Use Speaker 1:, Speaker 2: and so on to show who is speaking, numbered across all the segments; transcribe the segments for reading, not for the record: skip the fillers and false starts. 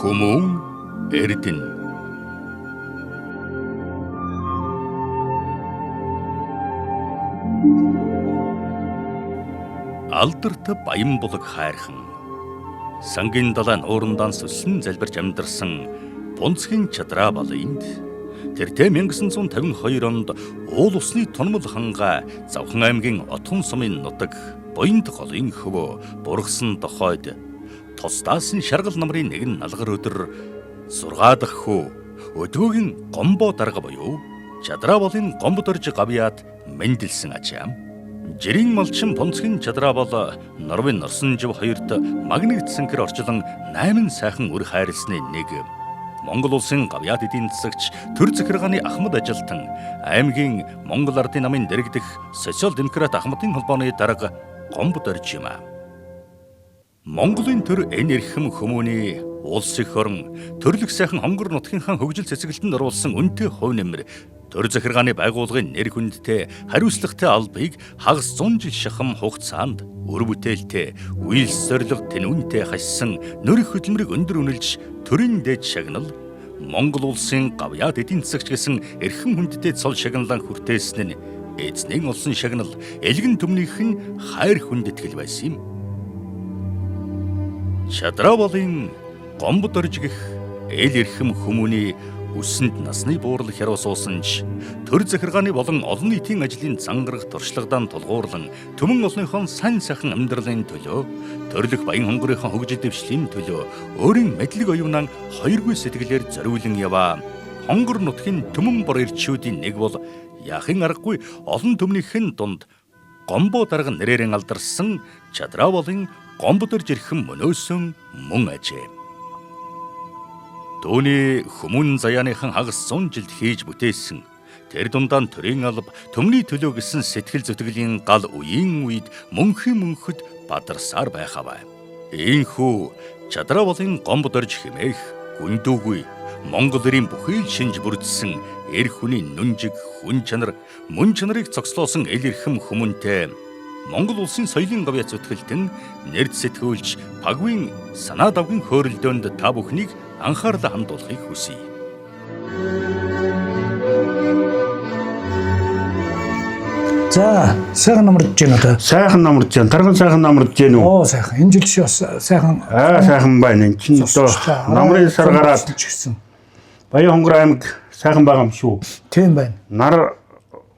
Speaker 1: Хүмүүн Эрдэнэ. Алдарт баян булаг хайрхан сангийн далайн уурандаа сүлсэн залбирч амьдарсан Бунцгийн Чадраа балынд тэртээ 1952 онд уул усны тунмал ханга Завхан аймгийн Отгон сумын нутаг Буянт голын хөвөө бургасан дохойд тусдаасан шаргал намрын нэгэн налгар өдөр 6 дахь хүү өдгөөгийн гомбо дарга буюу Чадраа балын гомбод орж гавьяат мэндэлсэн ачаам. Жирийн малчин Бунцгийн Чадраа бол Норвын Норсон жив хоёрт магнитсэнхэр орчлон 8 сайхан үр хайрлсны нэг. Монгол улсын гавьяат эдийн засагч төр захиргааны Ахмад Ажилтан аймгийн Монгол Ардын намын дэргэдэх социал-демократ Ахмадын холбооны дарга гомбод орж юм а. Монголын төр энэ эрхэм хүмүүний улс их орон төрлөх сайхан хонгор нутгийнхаа хөгжил цэцгэлтэнд оруулсан үнэтэй хувь нэмэр төр захиргааны байгууллагын нэр хүндтэй хариуцлагатай албыг хагас 100 жил шахам хугацаанд өр бүтээлтэй үйлс зорилго тэнүүнтэй хассан нөрөх хөдөлмөрийг өндөр үнэлж төрийн дээд шагнал Монгол улсын гавьяат эдийн засагч гэсэн эрхэм хүндтэй цол шагналан хүртээсэн нь эзнийн олсон шагнал элгэн төмнийх нь хайр хүндэтгэл байсан юм. Чадраа балын гомбод орж гэх эл эрхэм хүмүүний үсэнд насны буурал хяруу суусан ч төр захиргааны болон олон нийтийн ажлын зангарах туршлагадан тулгуурлан төмөн олонхоо сайн сайхан амьдралын төлөө төрлөх баян хонгорынхоо хөгжил дэвшлийн төлөө өөрийн мэдлэг оюунаа хоёргүй сэтгэлээр зориулан яваа. Хонгор нутгийн төмөн бор ирчүүдийн нэг бол яахын аргагүй олон төмнийхэн дунд гомбо дарга нэрээр алдарсан Чадраа балын гомбод орж ирхэн мөнөөсөн мөн ажээ. Төвний хүмүүн заяаныхан хагас 100 жилд хийж бүтээсэн тэр дундаа төрийн алба төмний төлөө гэсэн сэтгэл зүтгэлийн гал үеийн үед мөнхөд бадарсаар байхаваа. Ийхүү Чадраа балын гомбод орж хэмээх гүндүүгүй Монгол эрийн бүхий л шинж бүрдсэн эр хүний нүнжиг хүн чанар мөн чанарыг цогцлоосон эл эрхэм хүмүүнтэй Монгол улсын соёлын гавьяат зүтгэлтэн нэрд сэтгүүлж пагвын санаа давгийн хөөрөлдөөнд та бүхнийг анхаарлаа хандуулахыг хүсье.
Speaker 2: За, сайхан намарч гэнэ одоо.
Speaker 3: Сайхан намарч гэн. Тархан сайхан намарч гэнэ үү?
Speaker 2: Оо, сайхан. Энэ жил шиг бас сайхан.
Speaker 3: Сайхан байна. Энд чинь одоо намрын сар гараад
Speaker 2: гисэн.
Speaker 3: Баян хонгор аймаг сайхан байгаа юм шүү.
Speaker 2: Тийм байна.
Speaker 3: Нар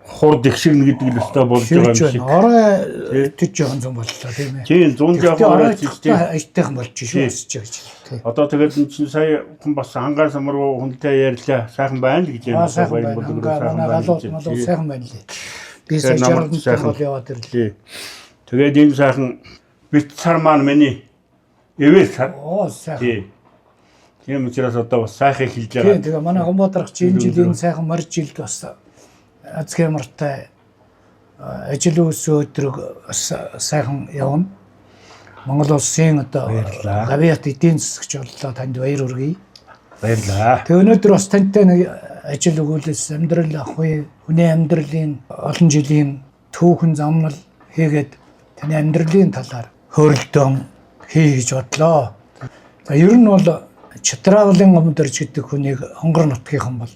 Speaker 3: хурд их шиг гэдэг л өстой болж байгаа юм шиг.
Speaker 2: Орой төж жоохон зам боллоо тийм ээ.
Speaker 3: Тийм 100 жаахан
Speaker 2: тийм аятайхан болж шүү өсөж байгаа.
Speaker 3: Одоо тэгээд энэ чинь сая хүн бас хангаа самруу хүнтэй ярьлаа. Сайхан байна л гэж юм.
Speaker 2: Сайхан байна. Сайхан байна лээ. Би саяхан бол яваад ирлээ. Тэгээд
Speaker 3: энэ сайхан бит сар маань миний эвэл сар.
Speaker 2: Оо сайхан.
Speaker 3: Тийм учраас одоо бас сайхан хэлж байгаа.
Speaker 2: Тийм тэгээ манай гомбодрагч энэ жилийн сайхан морж жилд бас азгэмартай ажил үс өдрөг сайхан явна. Монгол улсын одоо гавьяат эдийн засагч боллоо танд баяр хүргэе.
Speaker 3: Баярлалаа.
Speaker 2: Тэгээ өнөөдөр бас тантай нэг ажил өгүүлээс амьдрал ахгүй хүний амьдралын олон жилийн түүхэн замнал хийгээд таны амьдралын талаар хөөрөлдөөн хий гэж бодлоо. За ер нь бол Чадраа балын гомбод орж гэдэг хүнийг хонгор нутгийнхан бол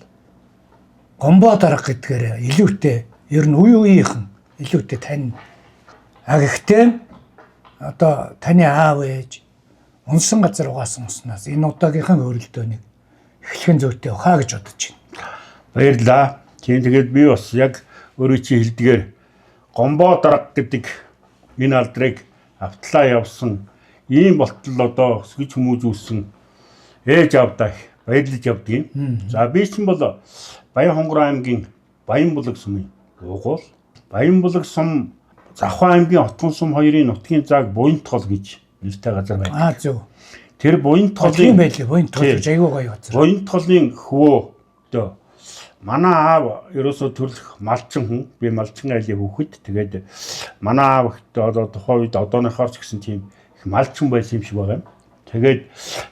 Speaker 2: гомбо дарга гэдгээр илүүтэй ер нь үеийнхэн илүүтэй тань. Гэхдээ одоо таны аав ээж унсан газар угаасан уснаас энэ удаагийнхын хөрөлдөөнийг эхлэхэн зүйтэй хаа гэж бодож байна.
Speaker 3: Баярлалаа. Тийм тэгээд би бас яг өөрөө чи хэлдгээр гомбо дарга гэдэг энэ алдрыг автлаа явсан ийм болтол одоо өсгөж хүмүүжүүлсэн ээж авдаа баярлаж явдгийг. За би чинь бол Баян хонгор аймгийн Баян булаг сумын уугуул Баян булаг сум Завхан аймгийн Отгон сум хоёрын нутгийн зааг Буянт гол гэж нэртэй газар байна.
Speaker 2: Зөв.
Speaker 3: Тэр Буянт голын
Speaker 2: Буянт гол гэж аягүй гоё газар.
Speaker 3: Буянт голын хөвөө одоо манай аав ерөөсөө төрлөх малчин хүн. Би малчин айлын хүүхэд. Тэгээд манай аав одоо тухайн үед одооныхоор ч гэсэн тийм их малчин байсан юм шиг байгаа юм. Тэгээд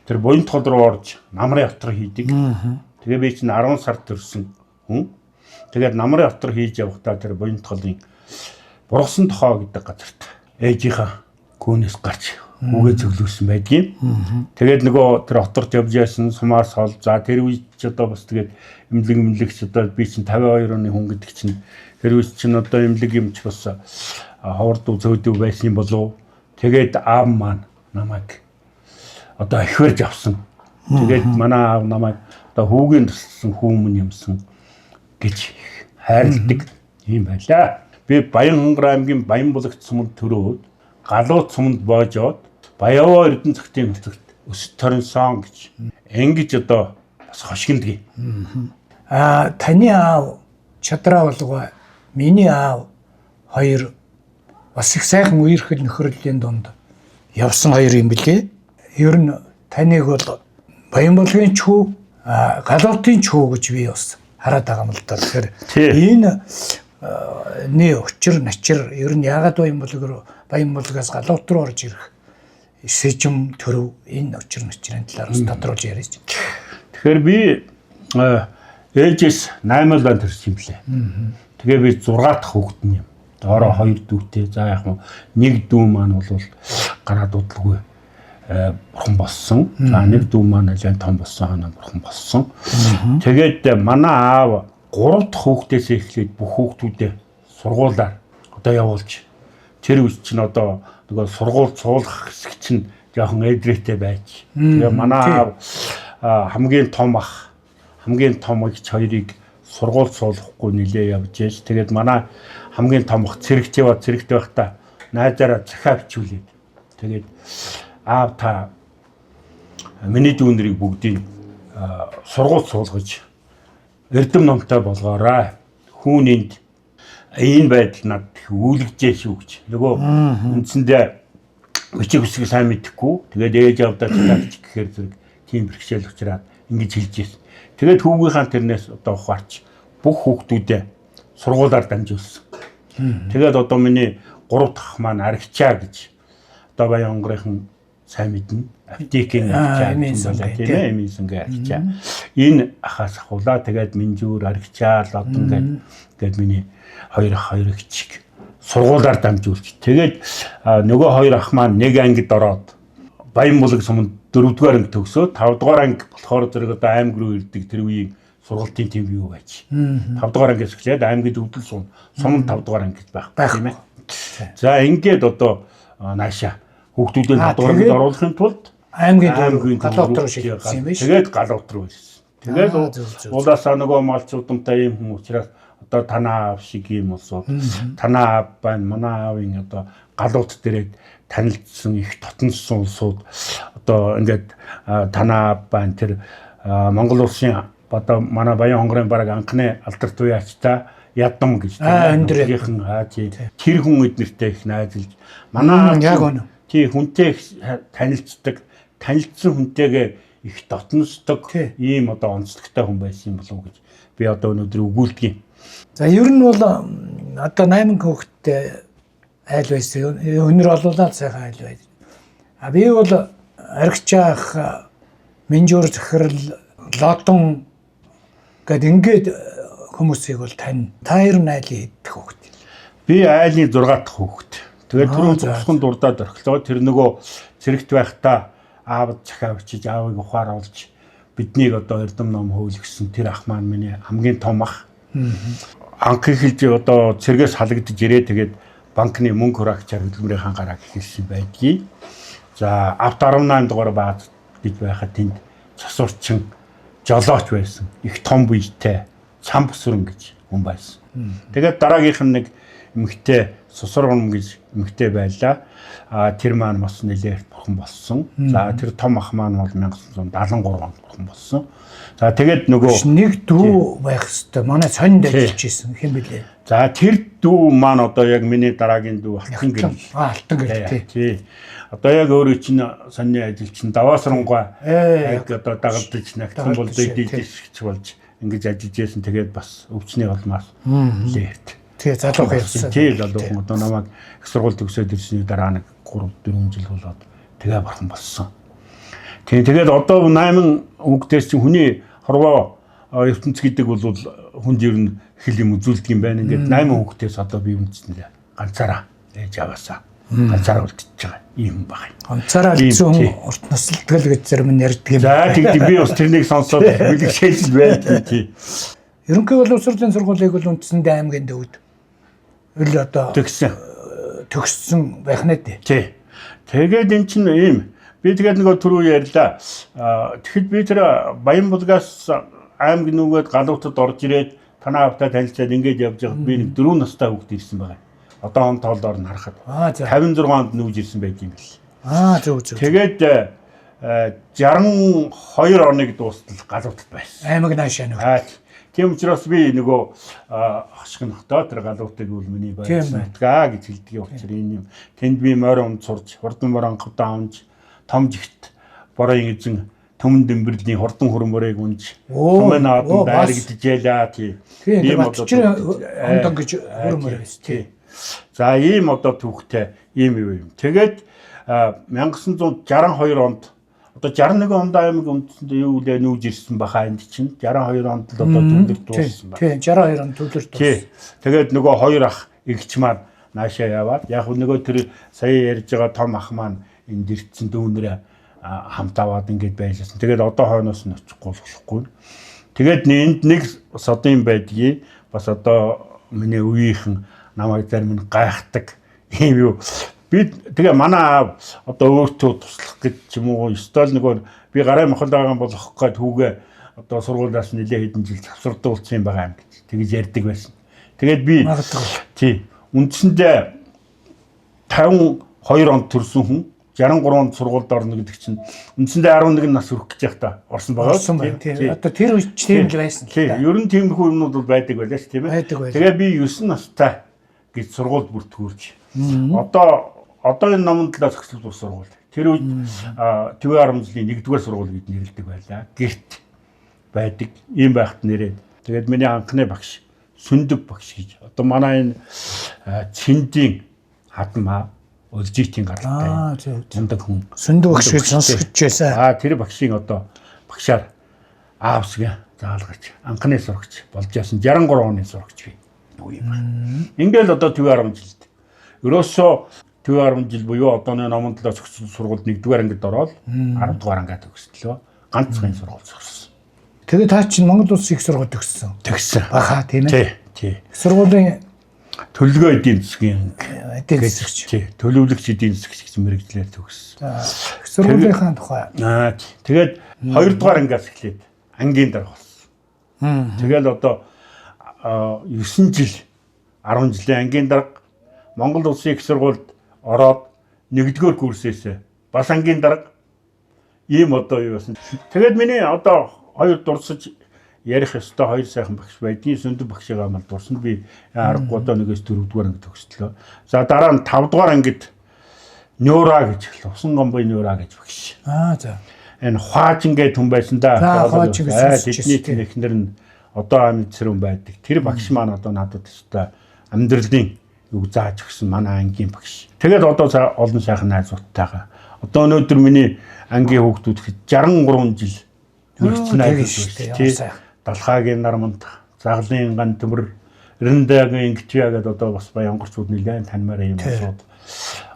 Speaker 3: тэр Буянт гол руу орж намрын отор хийдэг. Тэгээ би чинь 10 сард төрсөн хүн. Тэгээд намрын отор хийж явахдаа тэр Буянт голын Бургасан тохоо гэдэг газарт ээжийнхаа гүнээс гарч хүүгээ цөглүүлсэн байдгийн. Тэгээд нөгөө тэр хоторч явж яасан сумаар сол. За тэр үед ч одоо бас тэгээд эмнэлэгч одоо би чинь 52 оны хүн гэдэг чинь тэр үед чинь одоо эмнэлэг юмч бас ховорд зөөдөв байсан болов. Тэгээд аав маань намайг одоо ихвэрж авсан. Тэгээд манай аав намайг одоо хүүгийн туссан хүүмэн юмсан гэж хайрладаг юм байлаа. Би Баянгар аймгийн Баянбулагт суманд төрөөд галууд суманд боож яваад Баяваа Эрдэнэ цагтын нутагт өсөж торинсон гэж ингэж одоо бас хошигддаг.
Speaker 2: Таны аав Чадраа болгоо миний аав хоёр бас их сайхан үерхэл нөхрөлийн дунд явсан хоёр юм билээ. Ер нь таныг бол Баянбулгийн чүү галуутын чүү гэж би бас хараад байгаа юм л да. Тэгэхээр энэ учир начир ер нь яагаад Баянбулгаас галуут руу орж ирэх сэжим төрөв энэ учир начрын талаар бас тодруулж яриач.
Speaker 3: Тэгэхээр би ээжээс 8 лан төрсөн юм блэ. Тэгээ би 6 дахь хүүхэд юм. Доороо 2 дүүтэй. За яг нэг дүү маань бол гараад удалгүй бурхан болсон. За нэг дүү маань аль том болсон ханаа бурхан болсон. Тэгээд манай аав 3 дахь хүүхдээс эхлээд бүх хүүхдүүдээ сургуулаар одоо явуулж тэр үс чинь одоо нөгөө сургууль цуулах хэсэг чинь жоохон эдрээтэй байж. Тэгээ манай аав хамгийн том ах хамгийн том эгч хоёрыг сургууль цуулахгүй нилээ явж ээж. Тэгээд манай хамгийн том ах цэрэгтэй байхдаа найзаараа захиа бичүүлээд. Тэгээд аав та миний дүүнэрийг бүгдийг сургууль цуулгаж эрдэм номтой болгоорой. Хүүнинд энэ байдал над үүлгжээ шүү гэж. Нөгөө үндсэндээ өчиг өсгөө сайн мэдэхгүй. Тэгээд ээж авдаа цаач гэхээр зэрэг тийм бэрхшээл учраас ингэж хэлж ирсэн. Тэгээд хүүгийнхаа тэрнээс одоо ухаарч бүх хүүхдүүдээ сургуулаар дамжуулсан. Тэгээд одоо миний 3 дахь маань Аргичаа гэж одоо Баянгарын сайн мэднэ. Аптекийн Аргичаа тийм ээ, эмээсэнгээ Аргичаа. Энэ ахаас ахуулаа. Тэгээд Минжүүр Аргичаа Лодон гэдэг миний хоёр ах хоёр эгчиг сургуулаар дамжуулж. Тэгээд нөгөө хоёр ах маань нэг ангид ороод Баянбулаг суманд 4-р анги төгсөө 5-р анги болохоор зэрэг одоо аймаг руу ирдэг тэр үеийн сургалтын тэм юу байж. 5-р ангиас эхлээд аймагт өвдөл сум 5-р ангид байх тийм ээ. За ингээд одоо нааша хүүхдүүдээ 5-р ангид оруулахын тулд аймгийн галуут руу шилжсэн юм биш. Тэгээд галуут руу ирсэн. Тэгээд уулаасаа нөгөө малчуудтай юм хүмүүс учраас одоо танаа аав шиг юм болсоо танаа аав байна манай аавын одоо галууд дээрээ танилцсан их дотноссон улсууд одоо ингээд танаа аав байна тэр Монгол улсын одоо манай Баянгарын бараг анхны алдарт уяачтай ядам гэж өндрийнхэн тэр хүн эднэртэй их найзалж манай яг үнэ тий хүнтэй танилцдаг танилцсан хүнтэйгээ их дотносдог ийм одоо онцлогтой хүн байсан юм болов уу гэж би одоо өнөөдөр өгүүлдэг.
Speaker 2: За ер нь бол одоо 8 хүүхэдтэй айл байсан. Өнөр олуулаад сайхан айл байд. Би бол Аргичаах Минжүүр захирал Лодон гэд ингээд хүмүүсийг бол тань. Та ер нь айлын идэх хүүхэд.
Speaker 3: Би айлын 6 дахь хүүхэд. Тэгээд түрүүн цогцхон дурдаад орхилоо. Тэр нөгөө цэрэгт байхдаа аав захиа бичиж аавыг ухааруулж биднийг одоо эрдэм ном хөвлөсөн тэр ах маань миний хамгийн том ах. Анх эхэлж одоо цэргээс халагдж ирээ тэгээд банкны мөнгө хураагчаар хөдөлмөрийн хангараа гэхэлсэн байдгийг. За авт 18 дугаар бааз гэж байхад тэнд цосурчин жолооч байсан. Их том биетэй цам бүсрэн гэж хүн байсан. Тэгээд дараагийнх нь нэг эмэгтэй Сусурган гэж эмэгтэй байлаа. Тэр маань бас нэлээд бурхан болсон. За тэр том ах маань бол 1973 онд бурхан болсон. За тэгээд нөгөө
Speaker 2: нэг дүү байх хэвээр манай сонинд ажиллаж ирсэн хэм бэлээ.
Speaker 3: За тэр дүү маань одоо яг миний дараагийн дүү Алтан гэр.
Speaker 2: Алтан гэр тий.
Speaker 3: Одоо яг өөрөө чинь сонины ажил чинь Даваасрангуй яг одоо дагалдаж нагтсан бол дэдийгч болж ингэж ажиллаж байсан. Тэгээд бас өвчний улмаас лээрт.
Speaker 2: Тэгээ залуухан явсан.
Speaker 3: Тий залуухан одоо намайг их сургууль төгсөөд ирсний дараа нэг 3-4 жил болоод тэгээ бурхан болсон. Тэгээд одоо 8 хүүхдээс чинь хүний хорвоо ертөнц гэдэг бол хүнд ер нь хэл юм үзүүлдэг юм байна. Ингээд 8 хүүхдээс одоо би үндэснээр ганцаараа ээж аваасаа ганцаараа үлдчихэж байгаа юм байна.
Speaker 2: Ганцаараа үлдсэн хүн урт насалтгэл гэж зарим нь ярьдаг юм.
Speaker 3: За тэгдэг би бас тэрнийг сонсоод бэлгшээлж байдаг тий.
Speaker 2: Ерөнхий боловсролын сургуулийг бол үндсэндээ аймгийн төвд өл одоо төгссөн байх нэ
Speaker 3: тий. Тэгээд эн чинь ийм би тэгээд нөгөө түрүү ярьлаа. Тэгэхэд би тэр Баянбулгаас аймаг нүгэд галуутад орж ирээд танаа автаа танилцаад ингэж явж байгаад би нэг 4 настай хүүхэд ирсэн байгаа. Одоо он тоолдоор нь харахад 56 онд нүүж ирсэн байт юм бэл.
Speaker 2: Зөв.
Speaker 3: Тэгээд 62 оныг дуустал галуутад байсан.
Speaker 2: Аймаг наашаа нэг.
Speaker 3: Тийм учраас би нөгөө хашгинхдаа тэр галуутыг үл миний байсан утгаа гэж хэлдэг учраас энэ юм. Тэнд би морин сурж, хурдан морин анхудаа амж, том жигт борын эзэн төмөн дэмбэрлийн хурдан хөрмөрийг унж, төмөн наадан байрагдчихлаа тий.
Speaker 2: Тийм одоо гэж хөрмөр байсан тий.
Speaker 3: За ийм одоо түүхтэй ийм юм. Тэгээд 1962 онд одоо 61 онд аймаг үндсэндээ юу лээ нүүж ирсэн баха энд чинь 62 онд л одоо төвлөр дууссан байна.
Speaker 2: Тийм 62 онд төвлөр дууссан.
Speaker 3: Тэгээд нөгөө хоёр ах эгч маань наашаа яваад яг нөгөө тэр сая ярьж байгаа том ах маань энд ирсэн дүүнэрээ хамт аваад ингэж байлсан. Тэгээд одоо хойноос нь очихгүй болохгүй. Тэгээд энд нэг бас одоо юм байдгийг бас одоо миний үеийнхэн намайг зарим нь гайхдаг юм юу. Би тэгээ манай одоо өөртөө туслах гэж юм уу стол нөгөө би гараа мохол байгаа болох гээд хүүгээ одоо сургуулиас нэлээ хэдэн жил завсардуулсан юм байгаа юм гэж тэгж ярьдаг байсан. Тэгээд би тий үндсэндээ 52 онд төрсэн хүн 63 онд сургуульд орно гэдэг чинь үндсэндээ 11 нас хүрэх гэж байхдаа орсон байгаа.
Speaker 2: Тий. Одоо тэр үеч тийм л байсан.
Speaker 3: Тий. Ер нь тиймэрхүү юмнууд бол байдаг байлаа тийм ээ. Тэгээ би 9 настай гэж сургуульд бүр төгөрч. Одоо энэ номон талаас зохицол бус сургууль. Тэр үед ТV 10 жилийн 1-р сургууль гэж нэрлэдэг байлаа. Гэрт байдаг. Ийм байхад нэрээд. Тэгээд миний анхны багш Сүндөг багш гэж. Одоо манай энэ Цэндийн хадмаа Өлжийтийн гаралтай. Зундаг хүн.
Speaker 2: Сүндөг багш гэж сонсгож байсан.
Speaker 3: Тэр багшийн одоо багшаар аавсгийн заалгаж анхны сурагч болж яасан 63 оны сурагч би. Ингээл одоо ТV 10 жилд. Ерөөсөө ТV 10 жил буюу одооны номон талаас зохицол сургуульд 1-р ангид ороод 10-р ангид төгслөө. Ганцхан сургууль зогссон.
Speaker 2: Тэгээ та чинь Монгол Улсын их сургууль төгссөн. Баха тийм ээ.
Speaker 3: Тий.
Speaker 2: Сургуулийн
Speaker 3: төлөвлөгөө эдийн засгийн
Speaker 2: эдийн засгч.
Speaker 3: Тий. Төлөвлөгч эдийн засгч гэсэн мэргэжлээр төгссөн.
Speaker 2: Сургуулийнхаа тухай.
Speaker 3: Тэгээд 2-р ангиас эхлээд ангийн дарга болсон. Тэгэл одоо 9 жил 10 жилийн ангийн дарга Монгол Улсын их сургуульд ороод 1-р курсээс бас ангийн дарга ийм одоо юу байсан. Тэгээд миний одоо хоёр дурсаж ярих ёстой хоёр сайхан багш байдгийн Сүндөг багшигаа мал дурсанд би аргагүй одоо нэгээс 4-р анги төгслөө. За дараа нь 5-р ангид Нюра гэж Усан гомбой Нюра гэж багш.
Speaker 2: За.
Speaker 3: Энэ Хواажин гэх хүн байсан да. Тэдний эхнэр нь одоо амьд цэрэн байдаг. Тэр багш маань одоо надад өстой амьдралын юг зааж өгсөн манай ангийн багш. Тэгээд одоо олон сайхан найзуудтайгаа. Одоо өнөөдөр миний ангийн хүүхдүүд 63 жил үргэлж найзууд байсан. Далхаагийн Нарманд, Заглын ган төмөр, Рэндэгийн Ингтвя гэдэг одоо бас баянгорчууд нэлээд таньмаар юм асууд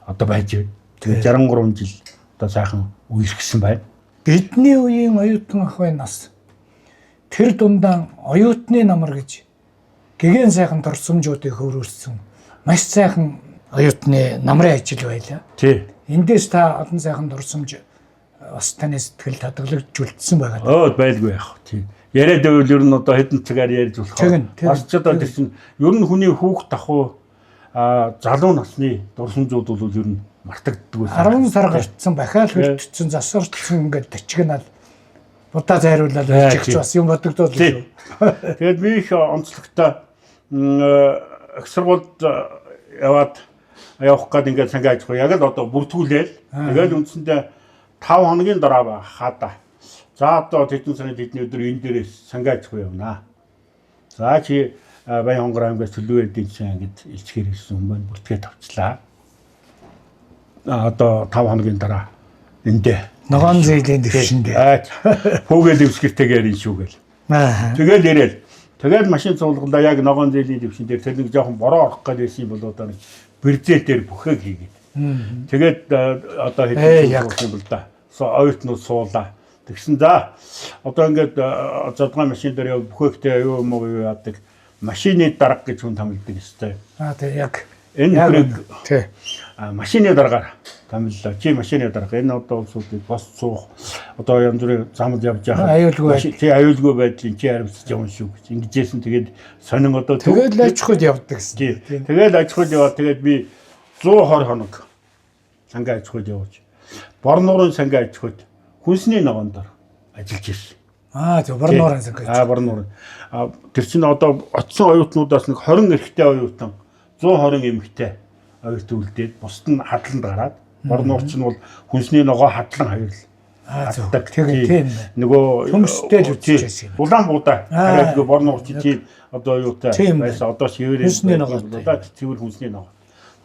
Speaker 3: одоо байж байна. Тэгээд 63 жил одоо сайхан үерхсэн байна.
Speaker 2: Бидний үеийн оюутан ахын нас тэр дундаа оюутны намар гэж гэгэн сайхан турсамжуудыг хөрвүүлсэн. Маш сайхан оюутны намрын ажил байлаа.
Speaker 3: Тий.
Speaker 2: Эндээс та олон сайхан турсамж бас таны сэтгэл татгалзуулсан байгаа.
Speaker 3: Байлгүй яах вэ? Яриад байвал ер нь одоо хэдэн цагаар ярьж болох. Бас ч одоо тийм ер нь хүний хүүхд тахуу залуу насны дурсамжууд бол ер нь мартагддаг байсан.
Speaker 2: 10 сар гарцсан бахаал хөлтсөн засварчсан ингээд тачигнаад будаа зайруулаад явчих бас юм бодогдоод л.
Speaker 3: Тэгээд би их онцлогтой их сургуульд яваад явах гээд ингээд сангаа ажиллах. Яг л одоо бүртгүүлээл. Тэгээд үндсэндээ 5 хоногийн дараа хаада. За одоо тэдэн сарын тэдний өдөр энэ дээрээс сангаа ажиллах явнаа. За чи Баянгор аймгаас төлөв эдийн засгийн ангид илчгээр ирсэн хүн байна. Бүртгээ тавчлаа. Одоо 5 хоногийн дараа эндээ
Speaker 2: ногоон зээлийн дэвшиндээ
Speaker 3: хүүгээл дэвсгэртэйгээр ин шүүгээл. Тэгэл ирээл. Тэгээд машин цуглуулаа яг ногоон зээлийн дэвшин дээр тэр нэг жоохон бороо орох гэж байсан бол одоо нэг бэрзээ дээр бүхээг хийгээд Тэгээд одоо хэдэн жил л да. Оюутнууд суулаа. Тэгсэн за одоо ингээд задгаан машин дээр бүхэхтэй аюу муу яадаг машины дарга гэж хүн томилдог ёстой.
Speaker 2: Тэгээ яг
Speaker 3: энэ
Speaker 2: тий
Speaker 3: машины дараагаар томиллоо. Чи машины дарга энэ одоо улсуудыг бос суух одоо янз бүрийн замд явж байгаа. Аюулгүй байдлын чи хариуцж явна шүү гэж ингэжсэн. Тэгээд сонин одоо
Speaker 2: тэгээд аж ахуйд явдаг гэсэн.
Speaker 3: Тэгээд аж ахуйд яваад тэгээд би 120 хоног сангийн аж ахуйд явж Борн нуурын сангийн аж ахуйд хүнсний ногоон дор ажиллаж ирсэн.
Speaker 2: Зөв Борн нуурын сангийн.
Speaker 3: Борн нуурын. Тэр чинь одоо очсон оюутнуудаас нэг 20 эрэгтэй оюутан 120 эмэгтэй оюутан үлдээд бусд нь хадланд гараад Борн нуур чинь бол хүнсний ногоо хадлан хоёрл.
Speaker 2: Тийм.
Speaker 3: Нөгөө
Speaker 2: хүмүүстэй л үтчихсэн.
Speaker 3: Улаан буудаа. Хараагүй Борн нуур чинь одоо оюутай байсан. Одоо шивэрээ
Speaker 2: хүнсний ногоотой.
Speaker 3: Цэвэр хүнсний ногоо.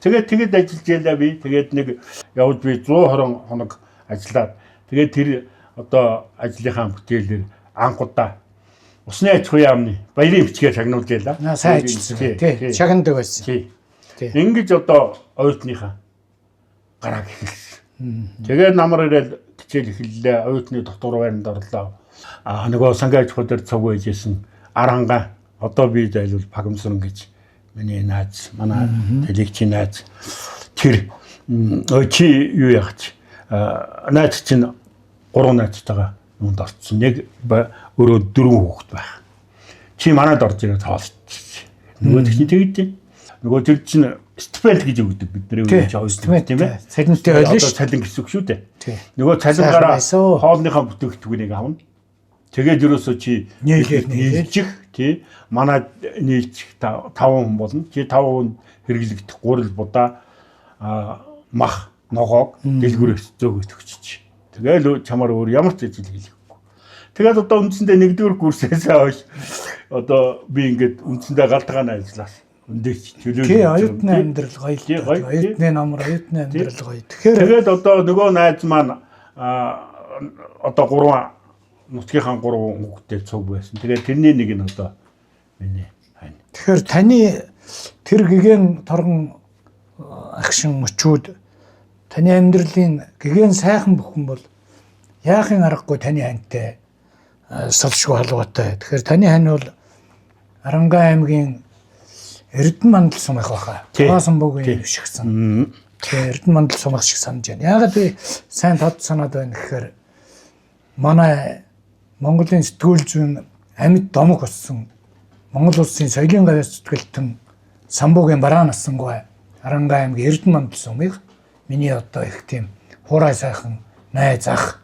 Speaker 3: Тэгээд ажиллаж ялаа би. Тэгээд нэг явж би 120 хоног ажиллаад. Тэгээд тэр одоо ажлынхаа бүтээлээр анхудаа усны аж ахуйн яамны баярын бичгээр шагнуулж ялаа.
Speaker 2: Сайн ажилласан. Тий. Шагнадаг байсан.
Speaker 3: Тий. Ингэж одоо оюутныхаа гарааг эхэлсэн. Тэгээд намар ирэл хичээл эхэллээ. Оюутны доктор байранд орлоо. Нөгөө сангийн аж ахуй дээр цуг байжсэн Аранга одоо би зайлвал Багамсран гэж миний найз, манай телевизийн найз тэр чи юу ягч найз чинь 3 найзтайгаа юунд орцсон. Нэг өөрөө 4 хүүхэд байх. Чи манайд орж ирээд тоолчих. Нөгөө чинь тэгдэж. Нөгөө тэр чинь стипенд гэж өгдөг бидний үеч авсан тийм ээ.
Speaker 2: Цалинтай байлаа шүү.
Speaker 3: Цалин гэсэн үг шүү дээ. Нөгөө цалингаараа хоолныхаа бүтээгдэхүүнийг авна. Тэгээд ерөөсөө чи нийлжих тий манай нийлж 5 хүн болно. Чи 5 хүн хэрэглэгдэх 3 будаа мах ногоог дэлгүүрээс зөөгөөд өгчиж. Тэгээл чамаар өөр ямар ч ажил хийлгэхгүй. Тэгээд одоо үндсэндээ 1-р курсээс хойш одоо би ингээд үндсэндээ галдгааны ажиллаас өндөөч чөлөөлөж.
Speaker 2: Тий оюутны амьдрал гоё. Оюутны номер оюутны амьдрал гоё.
Speaker 3: Тэгээд одоо нөгөө найз маань одоо 3 нутгийнхаа 3 хүүхэдтэй цуг байсан. Тэгээд тэрний нэг нь одоо миний хань.
Speaker 2: Тэгэхээр таны тэр гэгэн торгон агшин мөчүүд таны амьдралын гэгэн сайхан бүхэн бол яахын аргагүй таны ханьтай салшгүй халуутай. Тэгэхээр таны хань бол Аранга аймгийн Эрдэнэ мандал сумах байхаа. Самбуугийн шигсэн. Тэгэхээр Эрдэнэ мандал сумах шиг санаж байна. Яагаад би сайн тод санаад байна гэхээр манай Монголын сэтгүүл зүйн амьд домог болсон Монгол улсын соёлын гавьяас зүтгэлтэн Самбуугийн бараа насангуй Аранга аймгийн Эрдэнэ мандал сумыг миний одоо их тийм хуурай сайхан найз ах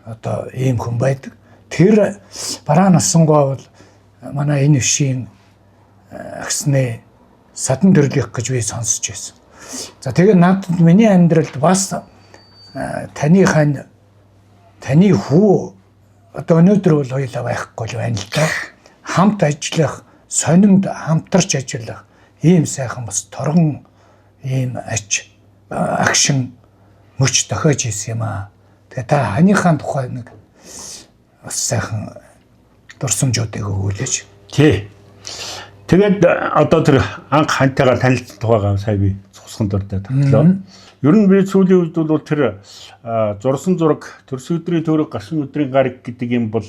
Speaker 2: одоо ийм хүн байдаг. Тэр бараа насангуй бол манай энэ өвшийн агсны садан төрлөх гэж би сонсч байсан. За тэгээд надад миний амьдралд бас таны хань таны хүү одоо өнөөдөр бол хоёулаа байхгүй л байна л да. Хамт ажиллах, сонинд хамтарч ажиллах ийм сайхан бас торгон ийм агшин мөч дохиож ийсэн юм аа. Тэгээ та ханийхаа тухай нэг бас сайхан дурсамжуудыг өгүүлээч.
Speaker 3: Тий. Тэгээд одоо тэр анх хантайгаар танилцсан тухайгаа сая би цусхан дуртай таглаа. Ер нь би сүүлийн үед бол тэр зурсан зураг төрсөн өдрийн төрөг гарсан өдрийн гараг гэдэг юм бол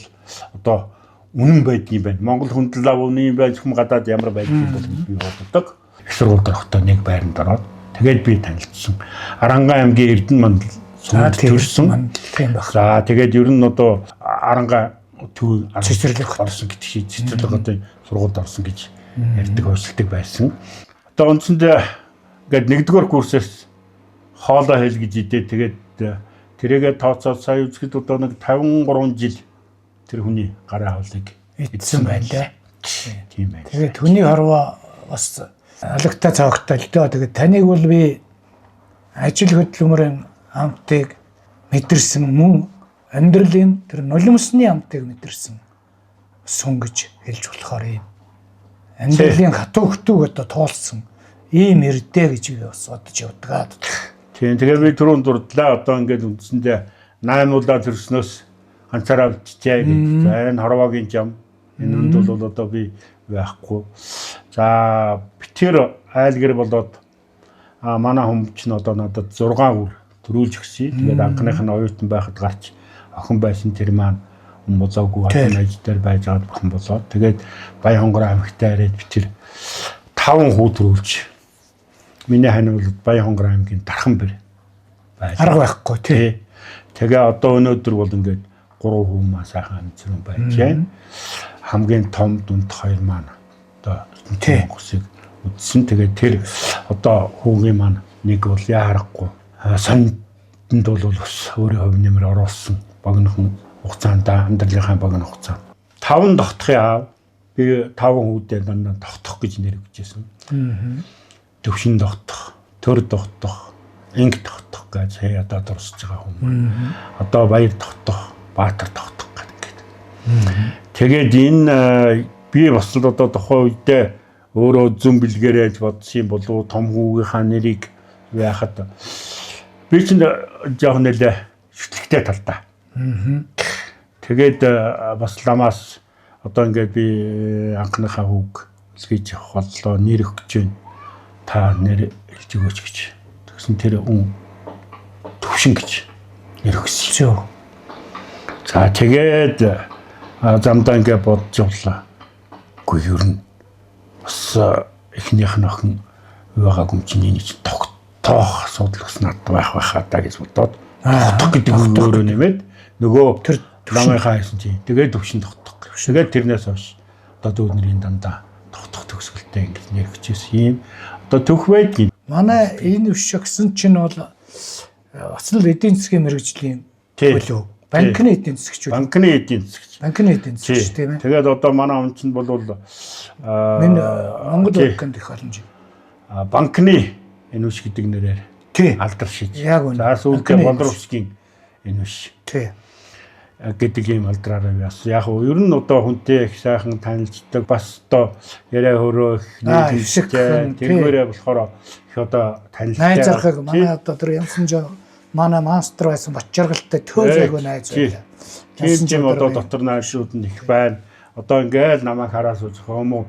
Speaker 3: одоо үнэн байдгийн байна. Монгол хүндлээ үнэн байж хүм гадаад ямар байдгийг бол би боддог. Их сургууль дөрөхтэй нэг байранд ороод тэгээд би танилцсан. Аранга аймгийн Эрдэнэ мандал сумд төрсөн.
Speaker 2: Тийм баг.
Speaker 3: За тэгээд ер нь одоо Аранга төв цэцэрлэг орсон гэдэг шиг цэцэрлэг одоо сургуульд орсон гэж ярьдаг хойшлтыг байсан. Одоо үндсэндээ ингээд 1-р курсээс хоолоо хэл гэж идээ тэгээд тэрийгээ тооцоод сая үзэхэд одоо нэг 53 жил тэр хүний гарын хавлыг
Speaker 2: идсэн байна лээ.
Speaker 3: Тийм байна.
Speaker 2: Тэгээд хүний хорвоо бас алагта цогтой л дөө. Тэгээд таныг бол би ажил хөдөлмөрийн амтыг мэдэрсэн мөн амьдралын тэр нулимсны амтыг мэдэрсэн сун гэж хэлж болохоор юм. Амьдралын хатуу хөтүүг одоо тоолсон ийм эрдээ гэж би бас бодож явдаг.
Speaker 3: Тийм тэгээ би түрүүн дурдлаа одоо ингээд үндсэндээ 8 удаа төрснөөс ганцаараа авчижээ гэж. За энэ хорвоогийн зам энэ үнд бол одоо би байхгүй. За битэр айлгэр болоод манай хүн чинь одоо надад 6 үр төрүүлж өгсөн. Тэгээд анхных нь оюутан байхад гарч охин байсан тэр маань болоогүй охин аж дээр байж байгаа бурхан болоод тэгээд Баянхонгор аймагтаа ирээд би тэр 5 хүү төрүүлж миний хань бол Баянхонгор аймгийн Дархан бэр байж
Speaker 2: арга байхгүй тий.
Speaker 3: Тэгээ одоо өнөөдөр бол ингээд 3 хүү маа сайхан амжилт байж байна. Хамгийн том дүнд 2 маань одоо Монгосыг үдсэн. Тэгээд тэр одоо хүүгийн маань нэг бол яа харахгүй сонинд бол бас өөрийн хувь нэмэр оруулсан богинохон хугацаанд амьдралынхаа богино хугацаанд 5 тогтхын аав би 5 хүүдээ дандаа тогтох гэж нэр өгчээсэн. Төвшин тогтох, төр тогтох, инг тогтох гэж одоо дурсаж байгаа хүмүүс. Одоо баяр тогтох, баатар тогтох гэдэг. Тэгээд энэ би бас л одоо тухайн үедээ өөрөө зүн бэлгээрэж бодсон болов том хүүгийнхаа нэрийг яхад би ч жоох нэлээ шүтлэгтэй талдаа. Тэгээд бас ламаас одоо ингээд би анхныхаа хүүг үлгээж авах боллоо нэр өгч जैन та нэр хэлж өгөөч гэж. Тэгсэн тэр төвшин гэж нэр өгсөн. За тэгээд замдаа ингээд бодож явлаа. Үгүй ер нь бас эхнийх нь охин байгаагүй чинь энэ чинь тогтоох асуудал бас надад байхаа даа гэж бодоод тогтох гэдэг нь өөрөө нэмээд нөгөө тэр ламынхаа хэлсэн чинь тэгээд төвшин тогтох. Тэгээд тэрнээс хойш одоо дүүнэрийн дандаа тогтох төгсгөлтэй ингэж нэр өгчээс юм. Одоо төх байдгийг
Speaker 2: манай энэ өшөгсөн чинь бол бас л эдийн засгийн мэрэгжлийн болов. Банкны эдийн засгч үү?
Speaker 3: Банкны эдийн засгч.
Speaker 2: Банкны эдийн засгч тийм ээ.
Speaker 3: Тэгээд одоо манай хүн чинь бол
Speaker 2: Монгол банкнд их боломж.
Speaker 3: Банкны энүүш гэдэг нэрээр алдаршиж. За сүүлдээ Боловсрын энүүш.
Speaker 2: Тий.
Speaker 3: Гэдэг юм алдраараа яасан. Яг нь ер нь одоо хүнтэй их сайхан танилцдаг бас одоо яриа хөрөө их нийлжээ. Тэргээрээ болохоор их одоо танилцдаг.
Speaker 2: Найз зархаг манай одоо тэр Янсан жоо манай мастер байсан Бочоргалтай төөлөөгөө найз байлаа.
Speaker 3: Тийм одоо дотор найзууд нь их байна. Одоо ингээл намайг хараад үзэх юм уу?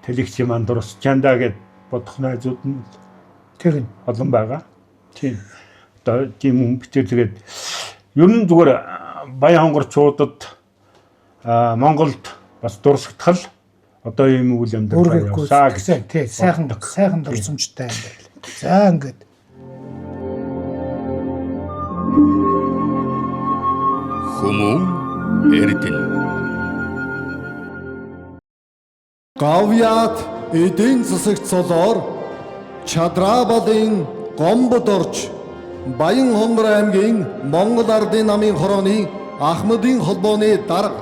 Speaker 3: Тэлэгч юм андуурс чандаа гэд бодох найзууд нь
Speaker 2: тэр
Speaker 3: олон байгаа. Тийм. Одоо тийм хүн битэр тэгээд ер нь зүгээр Баянхонгорчуудад Монголд бас дурсагдтал одоо ийм үйл амьдрал явуулаа гэсэн.
Speaker 2: Тий, сайхан дурсамжтай юм байна. За ингээд
Speaker 1: Хүмүүн эрдэн
Speaker 4: Гавьяат эдийн засагт цолоор Чадрабалын Гомбод орж Баянхонгор аймгийн Монгол Ардын намын хорооны Ахмадын холбооны дарга